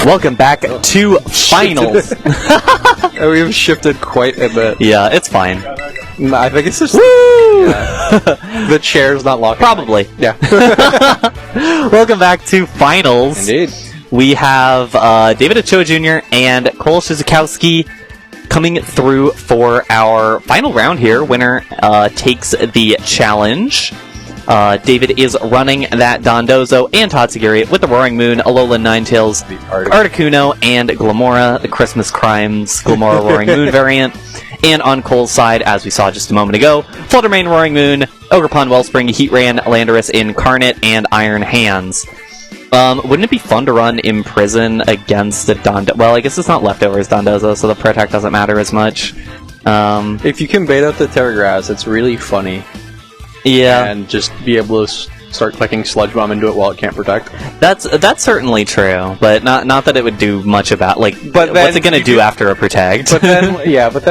Welcome back to finals. We've shifted quite a bit. Yeah, it's fine. I think it's just the chair's not locked. Probably. Yeah. Welcome back to finals. Indeed. We have David Ochoa Jr. and Cole Cisakowski coming through for our final round here. Winner takes the challenge. David is running that Dondozo and Tatsugiri with the Roaring Moon, Alolan Ninetales, Articuno, and Glamora, the Christmas Crimes Glamora Roaring Moon variant. And on Cole's side, as we saw just a moment ago, Fluttermane Roaring Moon, Ogerpon Wellspring, Heatran, Landorus Incarnate, and Iron Hands. Wouldn't it be fun to run Imprison against the Dondozo? Well, I guess it's not Leftovers Dondozo, so the Protect doesn't matter as much. If you can bait out the Terragrass, it's really funny. Yeah. And just be able to start clicking Sludge Bomb into it while it can't protect. That's certainly true, but not that it would do much about, like, but what's it going to do after a Protect? But then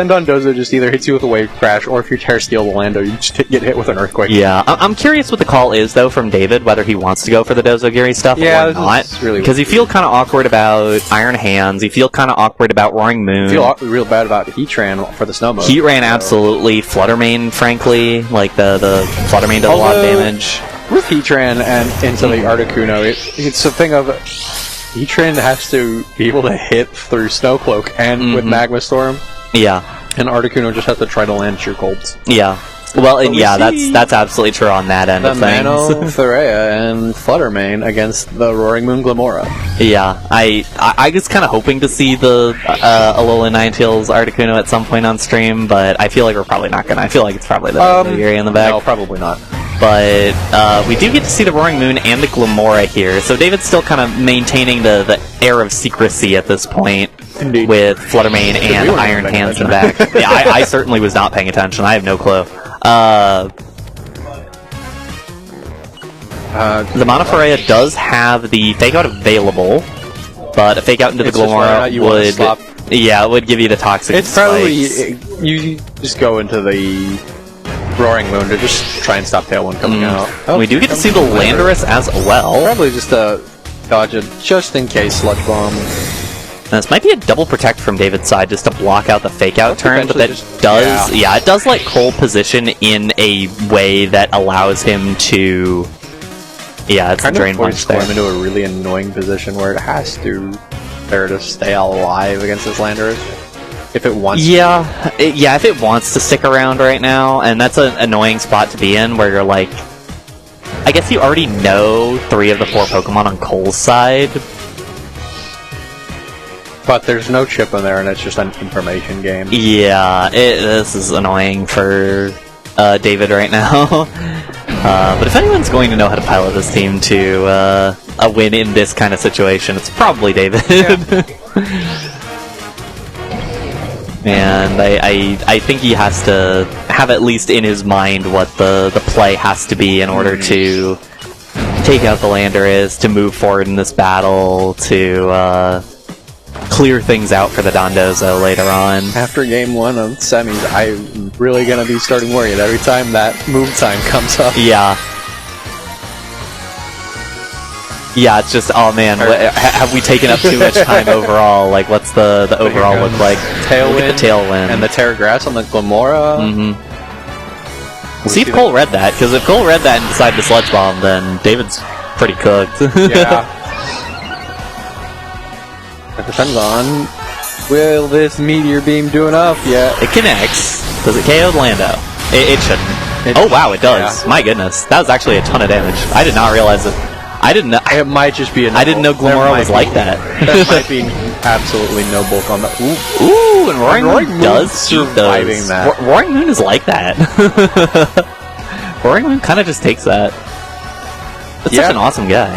Dondozo just either hits you with a Wave Crash, or if you Terra Steel the Lando, you just get hit with an Earthquake. Yeah, I'm curious what the call is, though, from David, whether he wants to go for the Dozogiri stuff or not. Really because you feel kind of awkward about Iron Hands, you feel kind of awkward about Roaring Moon. You feel real bad about Heatran for the Snow Mode. Heatran, absolutely. Fluttermane, frankly, like the Fluttermane does a lot of damage. With Heatran and into the Articuno, it's a thing of Heatran has to be able to hit through Snowcloak and with Magma Storm. Yeah. And Articuno just has to try to land Sheer Colds. Yeah. Well, and yeah, that's absolutely true on that end of things. Mano, Tharea, and Fluttermane against the Roaring Moon Glamora. Yeah, I was kind of hoping to see the Alolan Ninetales Articuno at some point on stream, but I feel like we're probably not gonna. I feel like it's probably the Yuri in the back. No, probably not. But we do get to see the Roaring Moon and the Glamora here, so David's still kind of maintaining the air of secrecy at this point. Indeed. With Fluttermane and Iron Hands in the back. Yeah, I certainly was not paying attention. I have no clue. The Monoferea does have the Fake Out available, but a Fake Out into the Glamora would give you the Toxic It's spikes. Probably you just go into the Roaring Moon to just try and stop Tailwind coming out. We do get to see the Landorus as well. Probably just a dodge it just in case Sludge Bomb. Now, this might be a double Protect from David's side just to block out the Fake Out turn, but that does, it does let Cole position in a way that allows him to, it's a Drain Punch there. Him into a really annoying position where it has to stay alive against this Landorus. If it wants to. If it wants to stick around right now, and that's an annoying spot to be in where you're like, I guess you already know 3 of the 4 Pokemon on Cole's side. But there's no chip in there, and it's just an information game. Yeah, this is annoying for David right now. But if anyone's going to know how to pilot this team to a win in this kind of situation, it's probably David. Yeah. And I think he has to have at least in his mind what the play has to be in order to take out the Landorus, to move forward in this battle, to clear things out for the Dondozo later on. After game 1 of semis, I'm really going to be starting worried every time that move time comes up. Yeah. Yeah, it's just, oh man, have we taken up too much time overall? Like, what's the overall look like? Tailwind, look at the Tailwind. And the Terragrass on the Glamora. We'll see if Cole read that, because if Cole read that and decided to Sludge Bomb, then David's pretty cooked. Yeah. It depends on, will this Meteor Beam do enough yet? It connects. Does it KO Lando? It shouldn't. Oh wow, it does. Yeah. My goodness. That was actually a ton of damage. I did not realize it. I didn't know. It might just be a I didn't know Glamora was like that. That might be absolutely no bulk on the. Ooh, and Roaring Moon does surviving that. Roaring Moon is like that. Roaring Moon kind of just takes that. That's such an awesome guy.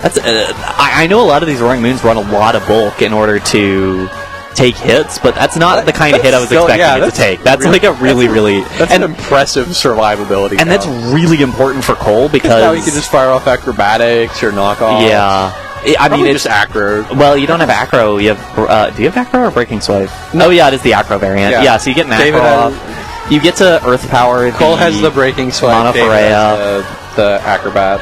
That's I know a lot of these Roaring Moons run a lot of bulk in order to take hits, but that's not the kind of hit I was expecting it to take. That's really, like a really... That's an impressive survivability. And that's really important for Cole, because... now you can just fire off acrobatics or knockoffs. Yeah. I mean, it's just acro. Well, you don't have acro. You have... do you have acro or breaking swipe? No. Oh, yeah, it is the acro variant. Yeah, so you get an acro off. You get to Earth Power. Cole has the breaking swipe. Monoferea. The acrobat.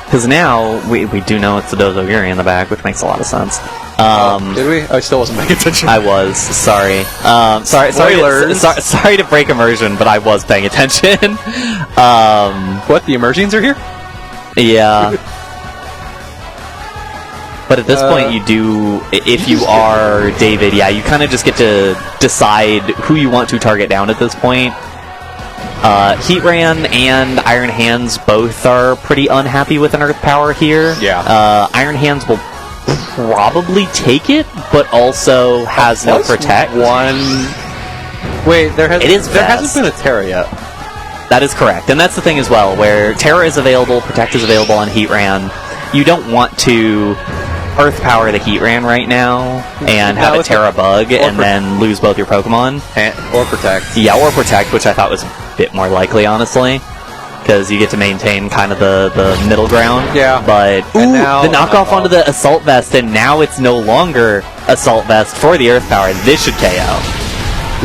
Because now we do know it's the Dozogiri in the back, which makes a lot of sense. Did we? I still wasn't paying attention. I was. Sorry. Sorry to break immersion, but I was paying attention. What? The Immersions are here? Yeah. But at this point, you do, if you are David, yeah, you kind of just get to decide who you want to target down at this point. Heatran and Iron Hands both are pretty unhappy with an Earth Power here. Yeah. Iron Hands will probably take it, but also has no Protect. Wait, there hasn't been a Terra yet. That is correct, and that's the thing as well, where Terra is available, Protect is available on Heatran. You don't want to Earth Power the Heatran right now and have a Terra Bug and then lose both your Pokemon. Or Protect. Yeah, or Protect, which I thought was a bit more likely, honestly. Because you get to maintain kind of the middle ground. Yeah. But, ooh, the knockoff onto the Assault Vest, and now it's no longer Assault Vest for the Earth Power. This should KO.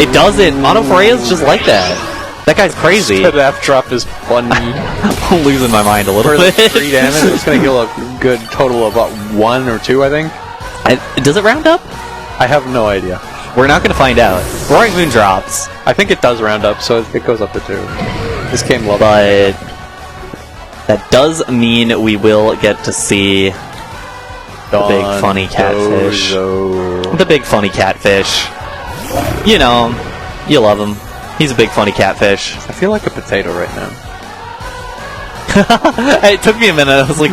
It doesn't. Monoforea's just like that. That guy's crazy. The F drop is funny. I'm losing my mind a little bit. 3 damage, it's going to heal a good total of about 1 or 2, I think. Does it round up? I have no idea. We're not going to find out. Roaring Moon drops. I think it does round up, so it goes up to 2. This game loves it. But that does mean we will get to see the big funny catfish. The big funny catfish. You know him. You love him. He's a big funny catfish. I feel like a potato right now. It took me a minute. I was like,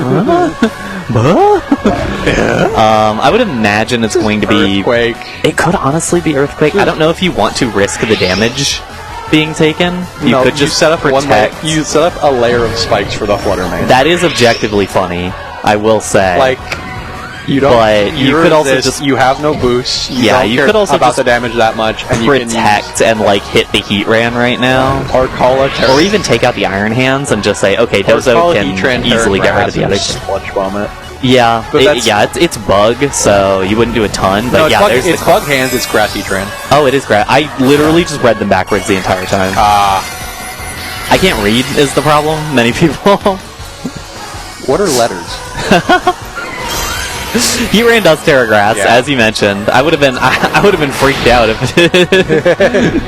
I would imagine it's going to be Earthquake. It could honestly be Earthquake. I don't know if you want to risk the damage being taken. You could just set up protect. you set up a layer of spikes for the Flutter Mane. That is objectively funny, I will say. Like, you don't. But you could also just. You have no boost. You could also about just the damage that much, and protect you and like hit the Heatran right now, or call it, or even take out the Iron Hands and just say, okay, Dozo can easily get rid of the other. Sludge bomb it. Yeah, it's bug, so you wouldn't do a ton. But no, it's bug hands. It's grassy Heatran. Oh, it is grass. I literally just read them backwards the entire time. I can't read is the problem. Many people. What are letters? Heatran does Terra Grass, as you mentioned. I would have been freaked out if it did.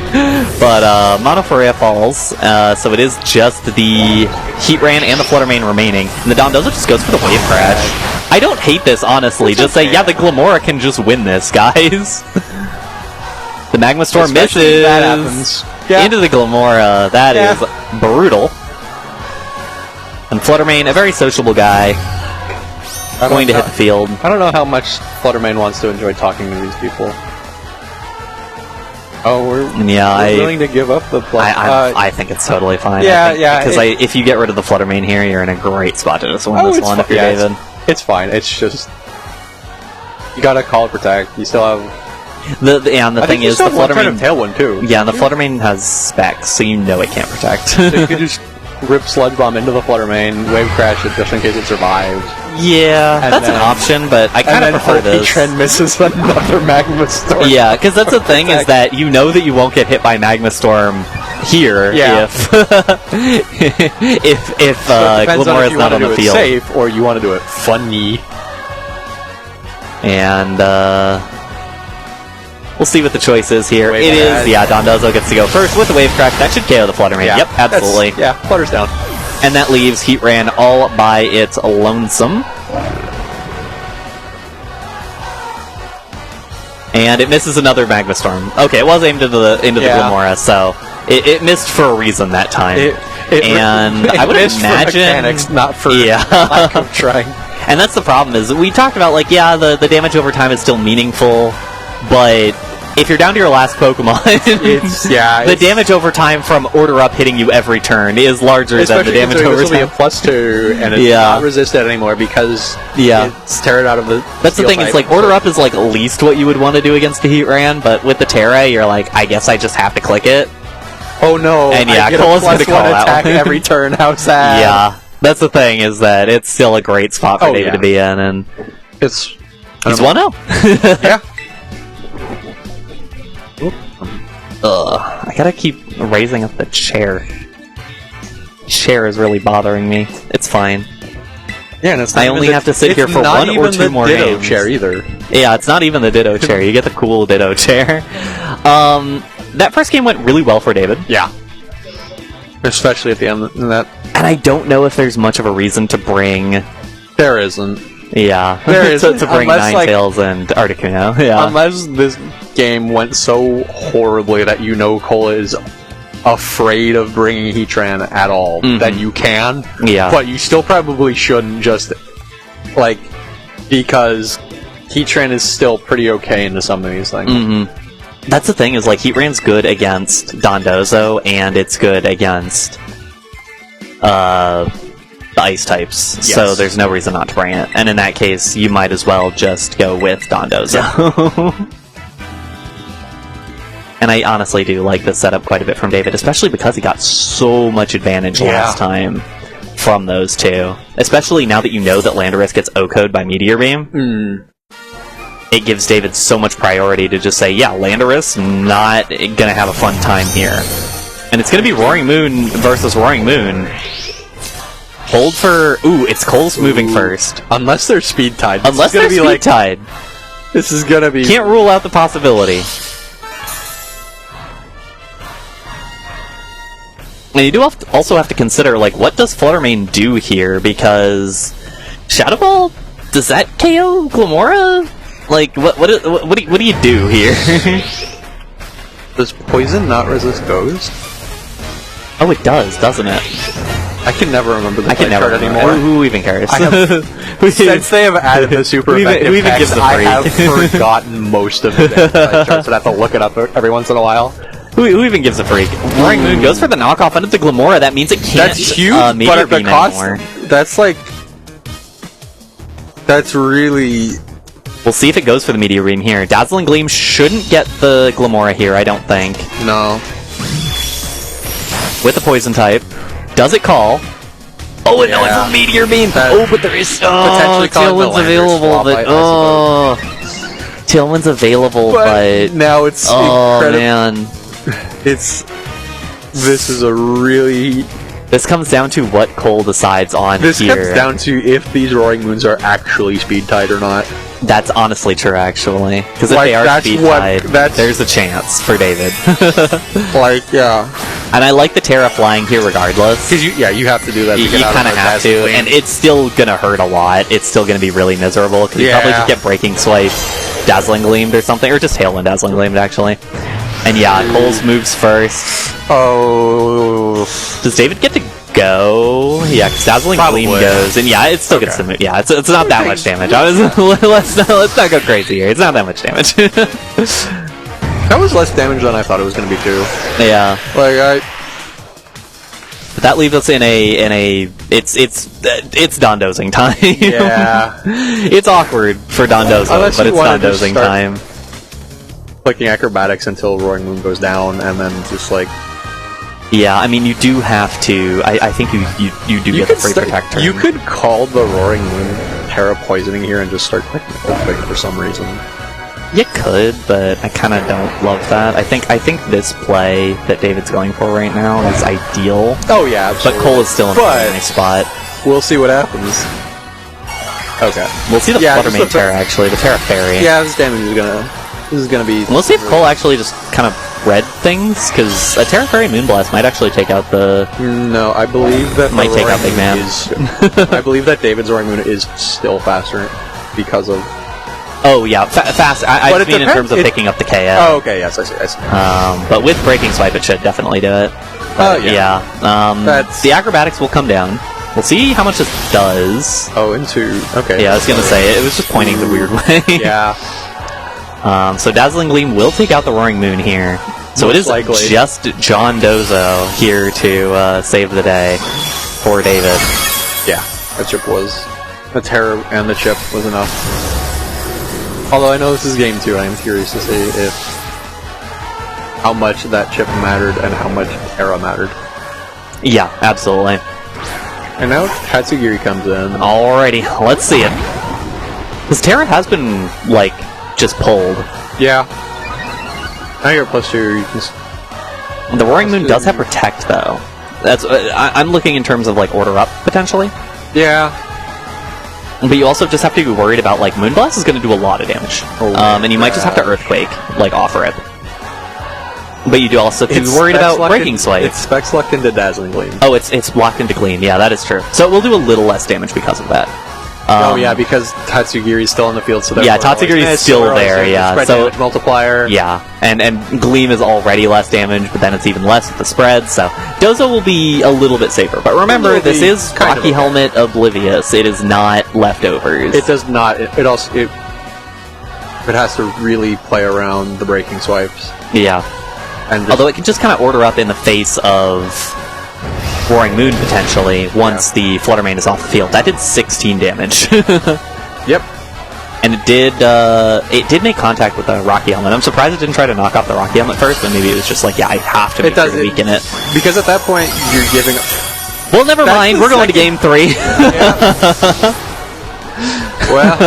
But Monoforea falls, so it is just the Heatran and the Flutter Mane remaining. And the Dondozo just goes for the Wave Crash. I don't hate this, honestly. Just say, yeah, the Glamora can just win this, guys. The Magma Storm misses. That happens. Into the Glamora. That is brutal. And Flutter Mane, a very sociable guy. Going to hit the field. I don't know how much Flutter Mane wants to enjoy talking to these people. Oh, we're willing to give up the play. I think it's totally fine. Yeah, because if you get rid of the Flutter Mane here, you're in a great spot to just win this one if you're David. It's fine. It's just you gotta call it Protect. You still have the thing is the Flutter Mane Tailwind too. Yeah, the Flutter Mane has specs, so you know it can't Protect. So you could just rip Sludge Bomb into the Flutter Mane, Wave Crash it just in case it survives. Yeah, that's an option, but I kind of prefer this. Heatran misses another Magma Storm. Yeah, because that's the thing is that you know that you won't get hit by Magma Storm here if Glamora is not on the field. Safe, or you want to do it funny. And we'll see what the choice is here. Dondozo gets to go first with the Wave Crash. That should KO the Flutter Mane. Yep, absolutely. Flutter's down. And that leaves Heatran all by its lonesome. And it misses another Magma Storm. Okay, it was aimed into the Glamora, so it missed for a reason that time. I would imagine for mechanics, not for lack of trying. And that's the problem is we talked about the damage over time is still meaningful, but if you're down to your last Pokemon, the damage over time from Order Up hitting you every turn is larger than the damage over time. This will be a +2, and it's not resisted anymore because it's Terra out of the. That's the thing. It's like Order Up is like at least what you would want to do against the Heatran, but with the Terra, you're like, I guess I just have to click it. Oh no! And Cole's going to call attack every turn. How sad! Yeah, that's the thing is that it's still a great spot for David to be in, and he's 1-0. Yeah. I gotta keep raising up the chair. Chair is really bothering me. It's fine. Yeah, and it's I only have to sit here for one or two more Ditto games. chair either. Yeah, it's not even the Ditto chair. You get the cool Ditto chair. That first game went really well for David. Yeah. Especially at the end of that. And I don't know if there's much of a reason to bring... There isn't. Yeah. There isn't. to bring Ninetales and Articuno. Yeah. Unless this game went so horribly that Cole is afraid of bringing Heatran at all, then you can. Yeah. But you still probably shouldn't just, because Heatran is still pretty okay into some of these things. That's the thing, is, Heatran's good against Dondozo, and it's good against, the ice types. Yes. So there's no reason not to bring it. And in that case, you might as well just go with Dondozo. Yeah. And I honestly do like this setup quite a bit from David, especially because he got so much advantage last time from those two. Especially now that you know that Landorus gets O-code by Meteor Beam. It gives David so much priority to just say, yeah, Landorus, not gonna have a fun time here. And it's gonna be Roaring Moon versus Roaring Moon. Hold for... Ooh, it's Cole's moving first. Unless they're speed tied. Unless they're speed tied. This is gonna be... Can't rule out the possibility. And you do also have to consider, what does Flutter Mane do here? Because Shadow Ball, does that KO Glamora? What do you do here? Does Poison not resist Ghost? Oh, it does, doesn't it? I can never remember the I can never card remember. anymore. Who even cares? Since they have added the super effective who even text, gives a I freak? have forgotten most of the charts, so I have to look it up every once in a while. Who even gives a freak? Roaring Moon goes for the knockoff into the Glamora. That means it can't. That's huge, Meteor but at the Beam cost, anymore. that's really... We'll see if it goes for the Meteor Beam here. Dazzling Gleam shouldn't get the Glamora here, I don't think. No. With the Poison type. Does it call? Oh, no, it's a Meteor Beam! But there is... Oh, Tailwind's available, but... Oh... Tailwind's available, but... Now it's incredible. Man. This is a really... This comes down to what Cole decides on This here. comes down to if these Roaring Moons are actually speed tied or not. That's honestly true, actually. Because if they are speed tied, there's a chance for David. And I like the Terra flying here regardless. Because you have to do that. You kind of have to, and it's still gonna hurt a lot. It's still gonna be really miserable, because you probably just get Breaking Swipe, Dazzling Gleamed or something, or just Tailwind Dazzling Gleamed, actually. And yeah, Cole's moves first. Oh. Does David get to go? Yeah, because Dazzling Gleam goes, and yeah, it still gets to move. Yeah, it's not that much damage. Let's not go crazy here. It's not that much damage. That was less damage than I thought it was going to be too. Yeah. But that leaves us in a it's Dondozing time. Yeah. It's awkward for Dondozo, but it's Dondozing time. Clicking acrobatics until Roaring Moon goes down, and then just Yeah, I mean, you do have to. I think you do get the free protector. You could call the Roaring Moon Terra Poisoning here and just start clicking for some reason. You could, but I kind of don't love that. I think this play that David's going for right now is ideal. Oh yeah, absolutely. But Cole is still in a nice spot. We'll see what happens. Okay. We'll see the Flutter Mane Terra, actually. The Terra Fairy. Yeah, this damage is gonna be... We'll see if Cole actually just kind of read things, because a Terra Fairy Moonblast might actually take out the... No, I believe that might take out Big Man. I believe that David's Roaring Moon is still faster because of... Oh yeah, fast. I mean in terms of picking up the KO. Oh, okay, yes, I see. But with Breaking Swipe, it should definitely do it. Oh, yeah. The acrobatics will come down. We'll see how much this does. Oh, okay. Yeah, I was gonna say, it was just pointing the weird way. Yeah. So Dazzling Gleam will take out the Roaring Moon here. So it is just John Dozo here to save the day for David. Yeah, the chip was... The Terror and the chip was enough. Although I know this is game 2, I am curious to see how much that chip mattered and how much Terra mattered. Yeah, absolutely. And now Tatsugiri comes in. Alrighty, let's see it. Because Terra has been, just pulled. Yeah. Now you're +2, you can... The Roaring Moon does have Protect, though. That's I'm looking in terms of, order up, potentially. Yeah. But you also just have to be worried about, like, Moonblast is going to do a lot of damage. And you might just have to Earthquake, like, off rip. But you do also have to be worried about Breaking Swipe. It's specs locked into Dazzling Gleam. Oh, it's locked into Gleam. Yeah, that is true. So it will do a little less damage because of that. Oh yeah, because Tatsugiri is still in the field, so yeah, Tatsugiri is still there. Yeah, so multiplier. Yeah, and Gleam is already less damage, but then it's even less with the spread. So Dozo will be a little bit safer. But remember, this is Rocky Helmet Oblivious. It is not leftovers. It does not. It has to really play around the Breaking Swipes. Yeah, and although it can just kind of order up in the face of Roaring Moon potentially once the Fluttermane is off the field. That did 16 damage. Yep. And it did make contact with the Rocky Helmet. I'm surprised it didn't try to knock off the Rocky Helmet first, but maybe it was just like, yeah, I have to make sure to weaken it. Because at that point, you're giving up. Well, never mind. We're going to Game 3. Well,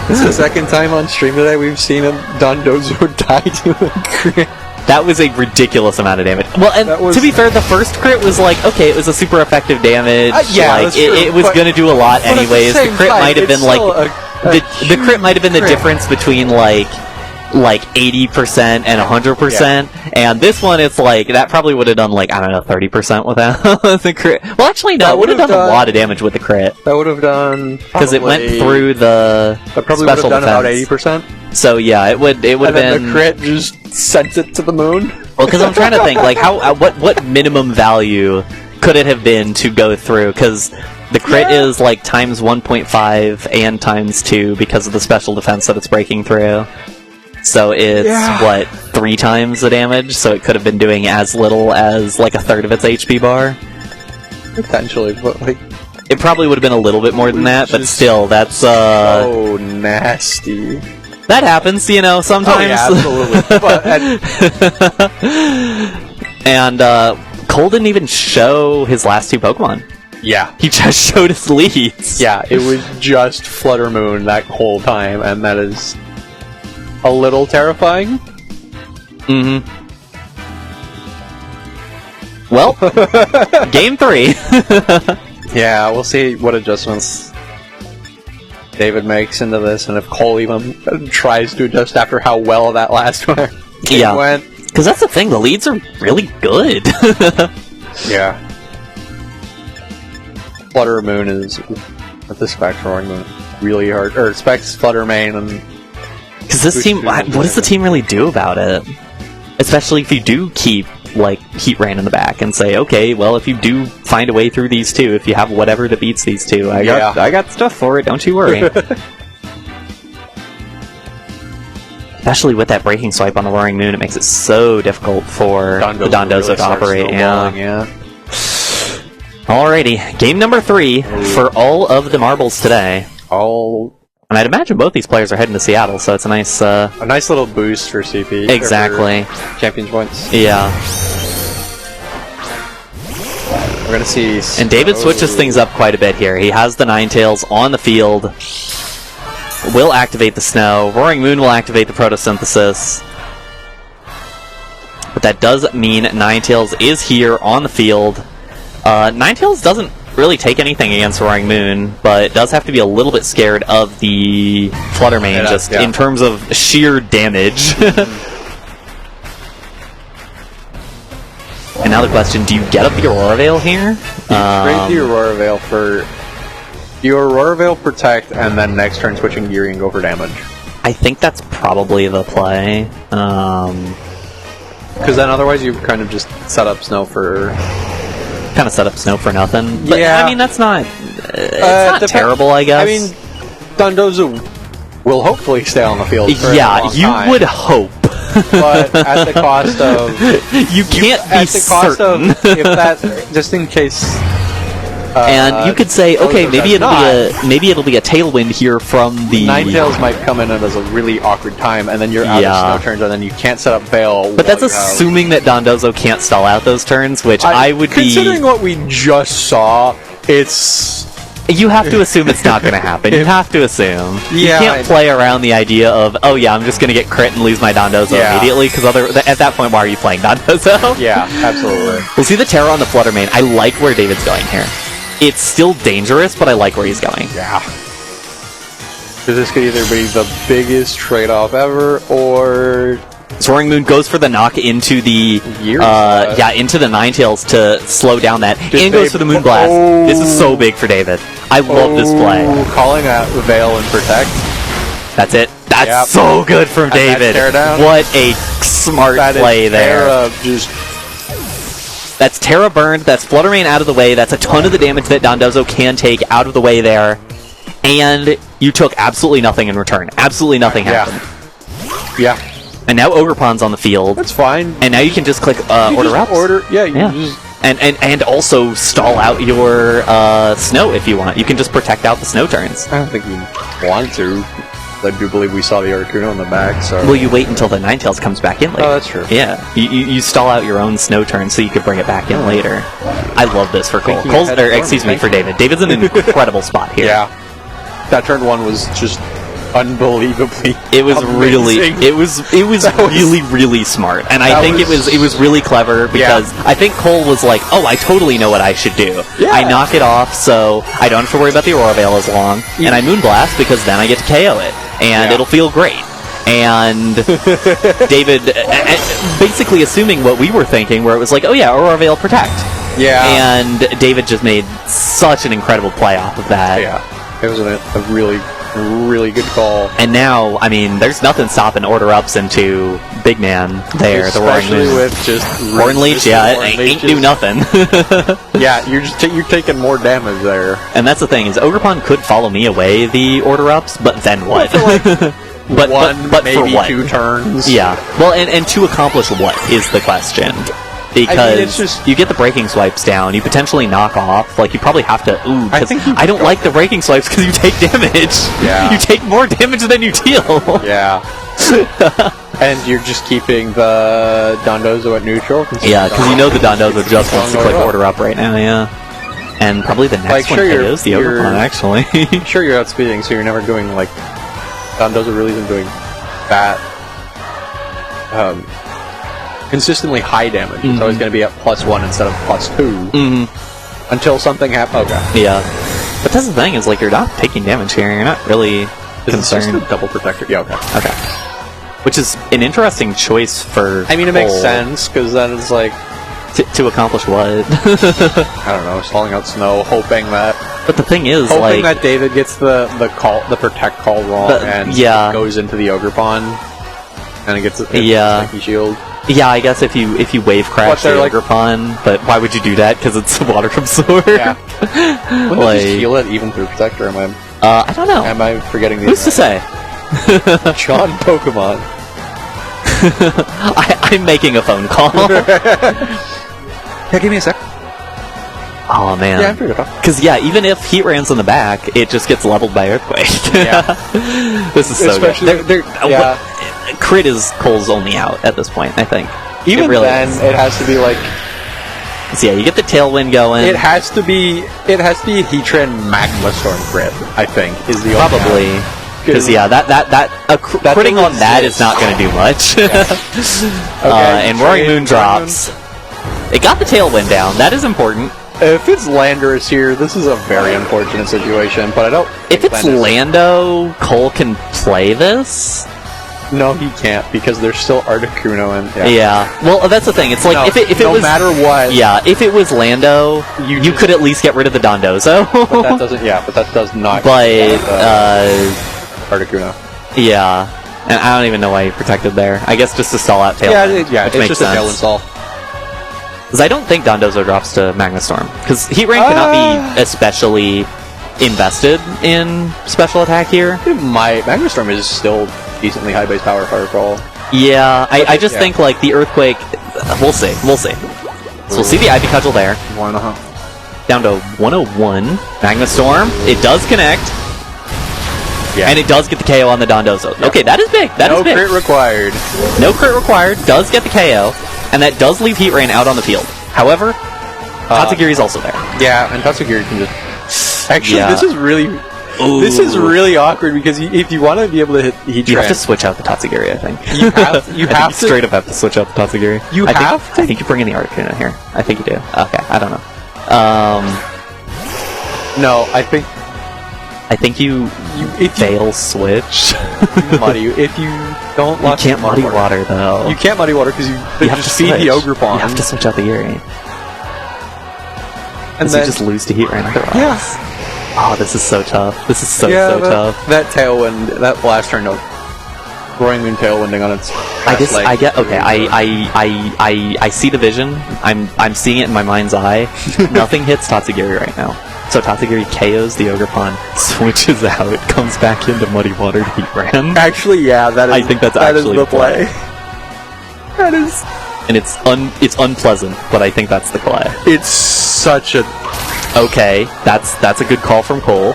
this is the second time on stream today we've seen a Dondozo die to a crit. That was a ridiculous amount of damage. Well, and to be fair, the first crit was like, okay, it was a super effective damage. Yeah, like, it was going to do a lot anyways. The crit might have been like the crit might have been the difference between like 80% and 100%. And this one, it's like that probably would have done like, I don't know, 30% without the crit. Well, actually, no, it would have done a lot of damage with the crit. That would have done because it went through the probably special would have done defense. about 80%. So yeah, it would have been the crit just sent it to the moon. Well, because I'm trying to think, like, what minimum value could it have been to go through? Because the crit is like times 1.5 and times 2 because of the special defense that it's breaking through. So it's what, 3 times the damage? So it could have been doing as little as like a third of its HP bar. Potentially, but like it probably would have been a little bit more than that, but still, that's so nasty. That happens, you know, sometimes. Oh, yeah, absolutely. And Cole didn't even show his last 2 Pokemon. Yeah. He just showed his leads. Yeah, it was just Flutter Moon that whole time, and that is a little terrifying. Mm-hmm. Well, Game 3. Yeah, we'll see what adjustments David makes into this, and if Cole even tries to adjust after how well that last one went. Because that's the thing, the leads are really good. Yeah. Flutter Moon is, with the Specs Roaring Moon, really hard. Or Specs Flutter Mane and... Because this team, what does the team really do about it? Especially if you do keep, like, Heat Rain in the back and say, okay, well, if you do find a way through these 2, if you have whatever that beats these 2, I got stuff for it, don't you worry. Especially with that Breaking Swipe on the Roaring Moon, it makes it so difficult for the Dondozo to operate. Yeah. Alrighty, game number 3 for all of the marbles today. And I'd imagine both these players are heading to Seattle, so it's a nice little boost for CP. Exactly. For Champions points. Yeah. We're gonna see. And David switches things up quite a bit here. He has the Ninetales on the field. Will activate the Snow. Roaring Moon will activate the Photosynthesis. But that does mean Ninetales is here on the field. Ninetales doesn't really take anything against Roaring Moon, but it does have to be a little bit scared of the Fluttermane, in terms of sheer damage. And now the question, do you get up the Aurora Veil here? Trade the Aurora Veil for... You Aurora Veil protect, and then next turn switching Geary and go for damage. I think that's probably the play. Because then otherwise you kind of just set up Snow for... Kind of set up Snow for nothing. But, yeah. I mean, that's not... It's not terrible, I guess. I mean, Dondozo will hopefully stay on the field for a long time. Would hope. But at the cost of... You can't be certain. If that... Just in case... and you could say, okay, maybe it'll be a tailwind here from the... Ninetales might come in as a really awkward time, and then you're out of Snow turns, and then you can't set up Veil. But that's assuming that Dondozo can't stall out those turns, which I would be... Considering what we just saw, it's... You have to assume it's not going to happen. You have to assume. You can't play around the idea of, oh yeah, I'm just going to get crit and lose my Dondozo immediately, because at that point, why are you playing Dondozo? Yeah, absolutely. We'll see the Terror on the Fluttermane. I like where David's going here. it's still dangerous, but I like where he's going. Yeah. Because this could either be the biggest trade-off ever, or... Soaring Moon goes for the knock into the into the Ninetales to slow down that, and goes for the Moon Blast. This is so big for David. I love this play. Calling out Veil and Protect. That's it. That's so good from David. What a smart play there. That's Terra burned. That's Flutter Mane out of the way. That's a ton of the damage that Dondozo can take out of the way there. And you took absolutely nothing in return. Absolutely nothing happened. Yeah. And now Ogrepon's on the field. That's fine. And now you can just click Order Ups. Just... And also stall out your snow if you want. You can just protect out the snow turns. I don't think you want to. I do believe we saw the Articuno in the back, so... Well, you wait until the Ninetales comes back in later. Oh, that's true. Yeah. You stall out your own snow turn so you can bring it back in later. I love this for Cole. For David. David's in an incredible spot here. Yeah. That turn 1 was just unbelievably amazing. It was really smart, and I think it was really clever because I think Cole was like, oh, I totally know what I should do. I knock it off so I don't have to worry about the Aurora Veil as long, and I Moonblast because then I get to KO it, and it'll feel great. And David basically assuming what we were thinking, where it was like, oh yeah, Aurora Veil Protect. Yeah. And David just made such an incredible play off of that. Yeah. It was a really good call. And now, I mean, there's nothing stopping Order Ups into Big Man there. Especially with just Horn Leech, it ain't do nothing. Yeah, you're taking more damage there. And that's the thing, is Ogrepon could follow me away the Order Ups, but then what? But maybe for what? 2 turns. Yeah. Well, and to accomplish what is the question. Because you get the breaking swipes down, you potentially knock off, like you probably have to, I don't like the breaking swipes because you take damage. Yeah. You take more damage than you deal. Yeah. And you're just keeping the Dondozo at neutral? Yeah, because you know the Dondozo just wants to click Order Up right now, yeah. And probably the next one is the Ogrepon, actually. I'm sure you're outspeeding, so you're never doing, like, Dondozo really isn't doing that. Consistently high damage. It's always going to be at +1 instead of +2. Until something happens. Okay. Yeah. But that's the thing, is like you're not taking damage here. You're not really concerned. It's just a double protector. Yeah, okay. Okay. Which is an interesting choice for I mean, it makes sense, because then it's like... To accomplish what? I don't know, stalling out snow, hoping that... But the thing is, hoping that David gets the protect call wrong, and it goes into the Ogrepon, and it gets a sticky shield. Yeah, I guess if you wave crash the Ogrepon, but why would you do that? Because it's a water absorb. Yeah. Wouldn't it just heal it even through Protector? I don't know. Am I forgetting the... Who's to say? John Pokemon. I'm making a phone call. Yeah, give me a sec. Oh, man. Yeah, I'm pretty good. Because, even if Heatran's in the back, it just gets leveled by Earthquake. Yeah. This is so good. Crit is Cole's only out at this point, I think. Even then, it has to be like... So you get the Tailwind going. It has to be Heatran Magma Storm crit, I think, is the only probably. Because, critting on that is not going to do much. And Roaring Moon drops. It got the Tailwind down. That is important. If it's Landorus here, this is a very unfortunate situation, but I don't... If it's Lando, Cole can play this? No, he can't, because there's still Articuno in... Yeah. Well, that's the thing. It's like, if it was... No matter what... Yeah, if it was Lando, you could at least get rid of the Dondozo. But that doesn't... Yeah, but that does not... But, Articuno. Yeah. And I don't even know why he protected there. I guess just to stall out Tailwind. Yeah, it's just a Tailwind stall. Because I don't think Dondozo drops to Magma Storm. Because Heatran cannot be especially invested in special attack here. Magma Storm is still decently high base power, if I recall. Yeah, I just think, like, the Earthquake... We'll see. So we'll see the Ivy Cudgel there. Down to 101. Magma Storm. It does connect. Yeah. And it does get the KO on the Dondozo. Okay, that is big. That is big. No crit required. No crit required. Does get the KO. And that does leave Heatran out on the field. However, Tatsugiri is also there. Yeah, and Tatsugiri can just... Actually, this is really... Ooh. This is really awkward, because if you want to be able to hit Heatran... You have to switch out the Tatsugiri, I think. You have to... straight up have to switch out the Tatsugiri. I think you bring in the Articuno here. I think you do. Okay, I don't know. No, I think you fail switch. if you don't You can't muddy water, though. You can't muddy water because you have to feed the ogre pawn. You have to switch out the Eerie. And then you just lose to Heat Rain otherwise. Yeah. Oh, this is so tough. This is so tough. That Tailwind, that last turn, Roaring Moon Tailwinding on its I get okay. I see the vision. I'm seeing it in my mind's eye. Nothing hits Tatsugiri right now. So Tatsugiri KOs the Ogre Pawn, switches out, comes back into Muddy Water to Heat Ran. Actually, yeah, I think that's that actually is the play. That is, and it's unpleasant, but I think that's the play. It's such a okay. That's a good call from Cole.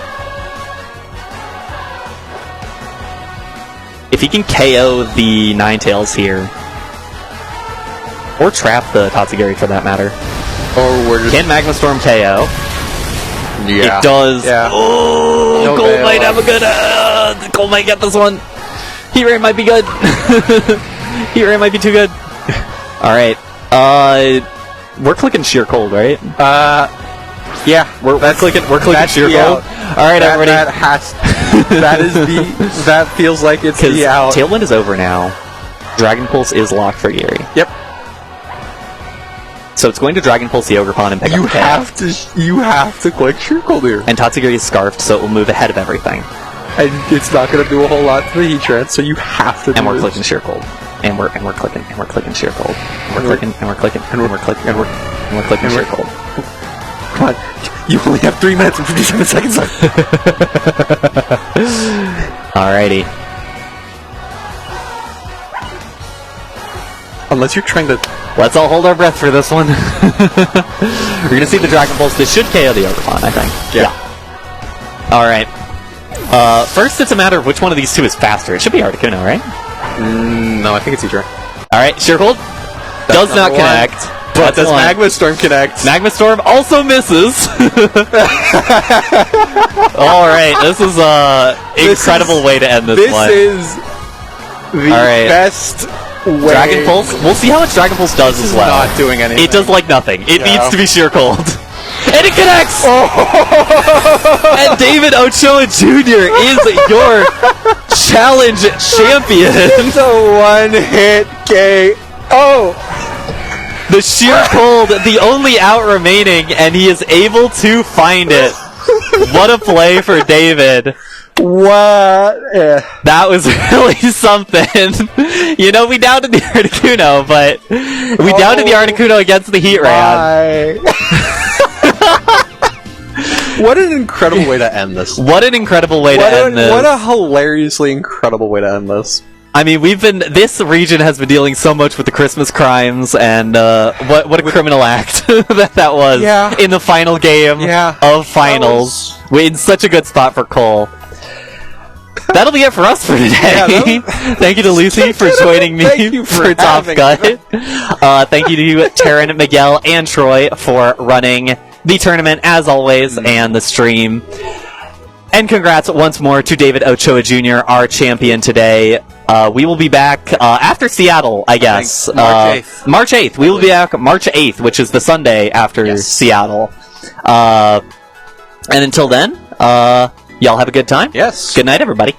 If he can KO the Ninetales here, or trap the Tatsugiri for that matter, or we're just... Can Magma Storm KO? Yeah. It does. Yeah. Oh, No Cole might have a good. Cole might get this one. Heat Ray might be good. Heat Ray might be too good. All right. We're clicking sheer cold, right? Yeah. We're clicking sheer cold. All right, everybody. That feels like it's the out. Tailwind is over now. Dragon Pulse is locked for Eerie. Yep. So it's going to Dragon Pulse the Ogre Pawn and pick up the You have to click sheer cold here. And Tatsugiri is scarfed, so it will move ahead of everything. And it's not going to do a whole lot to the Heat Trance, so you have to. And we're clicking sheer cold. And we're clicking sheer cold. And we're clicking sheer cold. Come on, you only have 3 minutes and 57 seconds left. Alrighty. Unless you're trying to... Let's all hold our breath for this one. We're gonna see the Dragon Pulse. This should KO the Ogre Pawn, I think. Yeah. Alright. First, it's a matter of which one of these two is faster. It should be Articuno, right? No, I think it's Heat Alright, sheer cold. Does not connect. But does Magma Storm connect? Magma Storm also misses. Alright, this is an incredible way to end this one. This is the best way. Dragon Pulse? We'll see how much Dragon Pulse does as well. Not doing anything. It does like nothing. It needs to be sheer cold. And it connects! Oh. And David Ochoa Jr. is your challenge champion. It's a one-hit KO. The sheer cold, the only out remaining, and he is able to find it. What a play for David. What? That was really something. You know, we doubted the Articuno, but we doubted the Articuno against the Heat Ram. What an incredible way to end this. What an incredible way to end this. What a hilariously incredible way to end this. I mean, this region has been dealing so much with the Christmas crimes, and what a criminal act that was in the final game of finals. We're in such a good spot for Cole. That'll be it for us for today. Thank you to Lucy for joining me for Top Cut. Thank you to Taryn, Miguel, and Troy for running the tournament, as always, and the stream. And congrats once more to David Ochoa Jr., our champion today. We will be back after Seattle, I guess. March 8th. We will be back March 8th, which is the Sunday after Seattle. And until then, y'all have a good time. Yes. Good night, everybody.